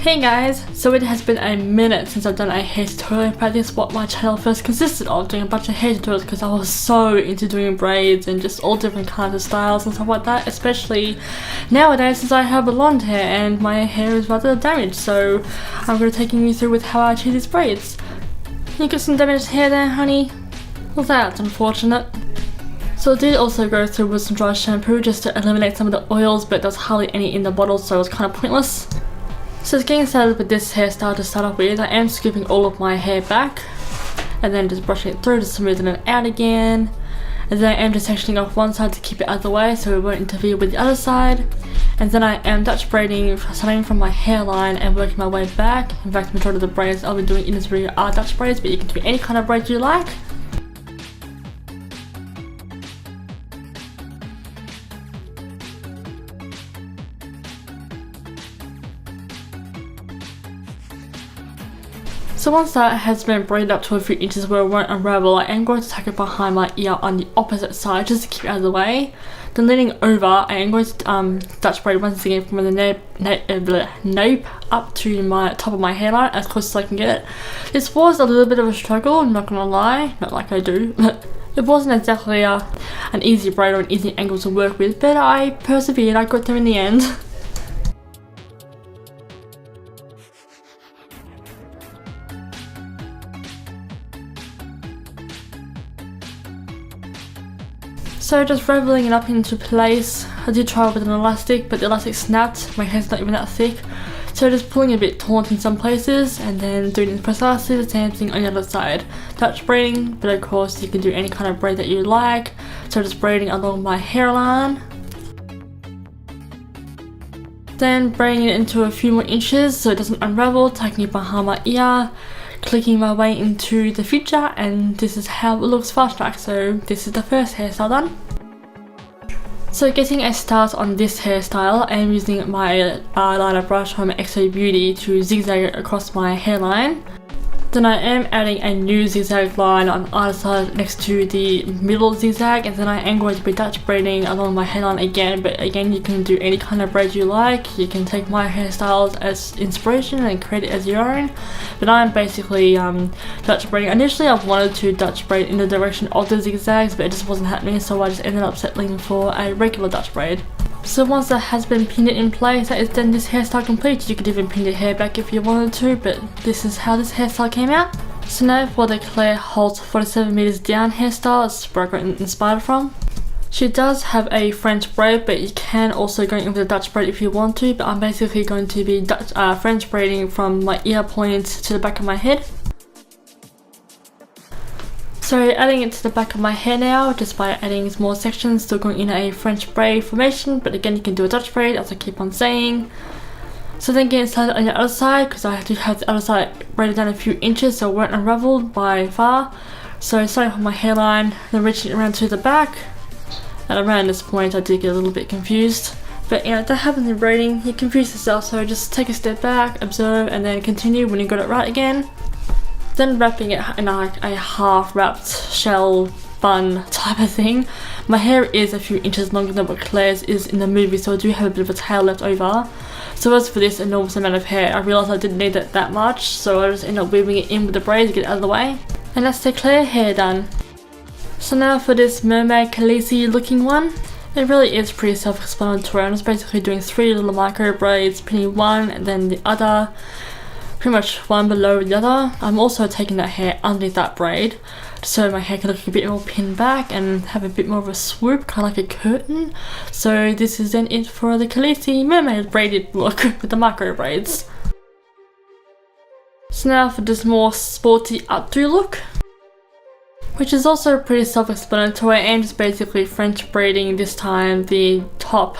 Hey guys, so it has been a minute since I've done a hair tutorial. But this is what my channel first consisted of, doing a bunch of hair tutorials because I was so into doing braids and just all different kinds of styles and stuff like that, especially nowadays since I have blonde hair and my hair is rather damaged. So I'm going to be taking you through with how I achieve these braids. You got some damaged hair there, honey? Well, that's unfortunate. So I did also go through with some dry shampoo just to eliminate some of the oils, but there's hardly any in the bottle, so it was kind of pointless. So getting started with this hairstyle to start off with, I am scooping all of my hair back and then just brushing it through to smoothing it out again. And then I am just sectioning off one side to keep it out of the way so it won't interfere with the other side. And then I am Dutch braiding, starting from my hairline and working my way back. In fact, the majority of the braids I'll be doing in this video are Dutch braids, but you can do any kind of braid you like. So once that has been braided up to a few inches where it won't unravel, I am going to tuck it behind my ear on the opposite side just to keep it out of the way. Then leaning over, I am going to Dutch braid once again from the nape up to my top of my hairline as close as I can get it. This was a little bit of a struggle, I'm not gonna lie, not like I do. It wasn't exactly an easy braid or an easy angle to work with, but I persevered, I got there in the end. So just reveling it up into place. I did try with an elastic, but the elastic snapped. My hair's not even that thick. So just pulling a bit taut in some places and then doing precisely the same thing on the other side. Dutch braiding, but of course you can do any kind of braid that you like. So just braiding along my hairline. Then braiding it into a few more inches so it doesn't unravel, tucking it behind my ear. Clicking my way into the future, and this is how it looks fast track. So this is the first hairstyle done. So getting a start on this hairstyle, I am using my eyeliner brush from XO Beauty to zigzag it across my hairline. Then I am adding a new zigzag line on either side next to the middle zigzag, and then I am going to be Dutch braiding along my hairline again, but again you can do any kind of braid you like. You can take my hairstyles as inspiration and create it as your own, but I'm basically Dutch braiding. Initially I wanted to Dutch braid in the direction of the zigzags, but it just wasn't happening, so I just ended up settling for a regular Dutch braid. So once that has been pinned in place, that is then this hairstyle complete. You could even pin your hair back if you wanted to, but this is how this hairstyle came out. So now for the Claire Holt 47 meters down hairstyle, it's where I got inspired from. She does have a French braid, but you can also go in with a Dutch braid if you want to, but I'm basically going to be French braiding from my ear point to the back of my head. So adding it to the back of my hair now, just by adding more sections, still going in a French braid formation, but again you can do a Dutch braid as I keep on saying. So then getting started on the other side, because I have to have the other side braided down a few inches so it won't unravel by far. So starting from my hairline, then reaching around to the back, and around this point I did get a little bit confused. But you know, that happens in braiding, you confuse yourself, so just take a step back, observe, and then continue when you got it right again. Then wrapping it in like a half wrapped shell bun type of thing. My hair is a few inches longer than what Claire's is in the movie, so I do have a bit of a tail left over. So as for this enormous amount of hair, I realised I didn't need it that much, so I just ended up weaving it in with the braids to get it out of the way. And that's the Claire hair done. So now for this mermaid Khaleesi looking one. It really is pretty self-explanatory. I'm just basically doing 3 little micro braids, pinning one and then the other. Pretty much one below the other. I'm also taking that hair underneath that braid so my hair can look a bit more pinned back and have a bit more of a swoop, kind of like a curtain. So this is then it for the Khaleesi mermaid braided look with the micro braids. So now for this more sporty updo look, which is also pretty self-explanatory, and just basically French braiding this time the top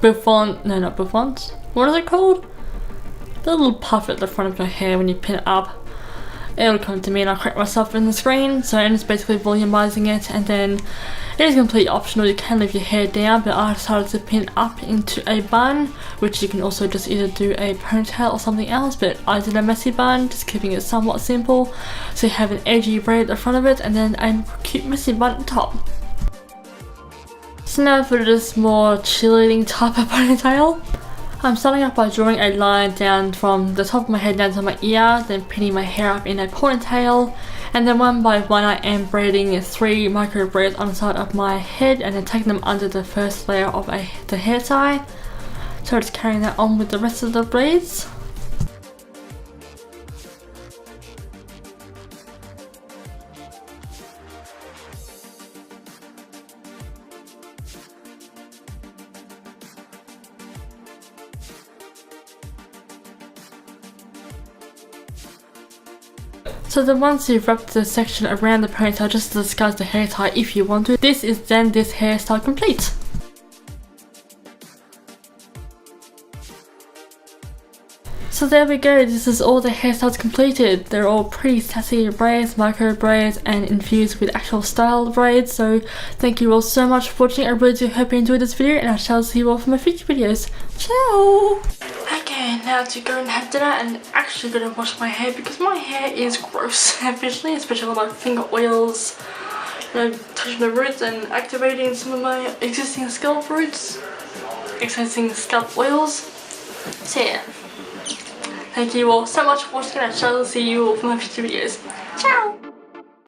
bouffant, no not bouffant, what is it called? The little puff at the front of your hair when you pin it up. It'll come to me and I'll correct myself in the screen. So I'm just basically volumizing it, and then it is completely optional. You can leave your hair down, but I decided to pin up into a bun, which you can also just either do a ponytail or something else, but I did a messy bun, just keeping it somewhat simple. So you have an edgy braid at the front of it and then a cute messy bun at the top. So now for this more cheerleading type of ponytail. I'm starting off by drawing a line down from the top of my head down to my ear, then pinning my hair up in a ponytail, and then one by one I am braiding 3 micro braids on the side of my head and then taking them under the first layer of the hair tie. So just carrying that on with the rest of the braids. So then once you've wrapped the section around the ponytail just to disguise the hair tie if you want to, this is then this hairstyle complete. So there we go, this is all the hairstyles completed. They're all pretty sassy braids, micro braids, and infused with actual style braids. So thank you all so much for watching. I really do hope you enjoyed this video, and I shall see you all for my future videos. Ciao! Okay, now to go and have dinner, and actually gonna wash my hair because my hair is gross visually, especially all my finger oils, you know, touching the roots and activating some of my existing scalp roots, existing scalp oils. So yeah. Thank you all so much for watching, and I shall see you all for my future videos. Ciao!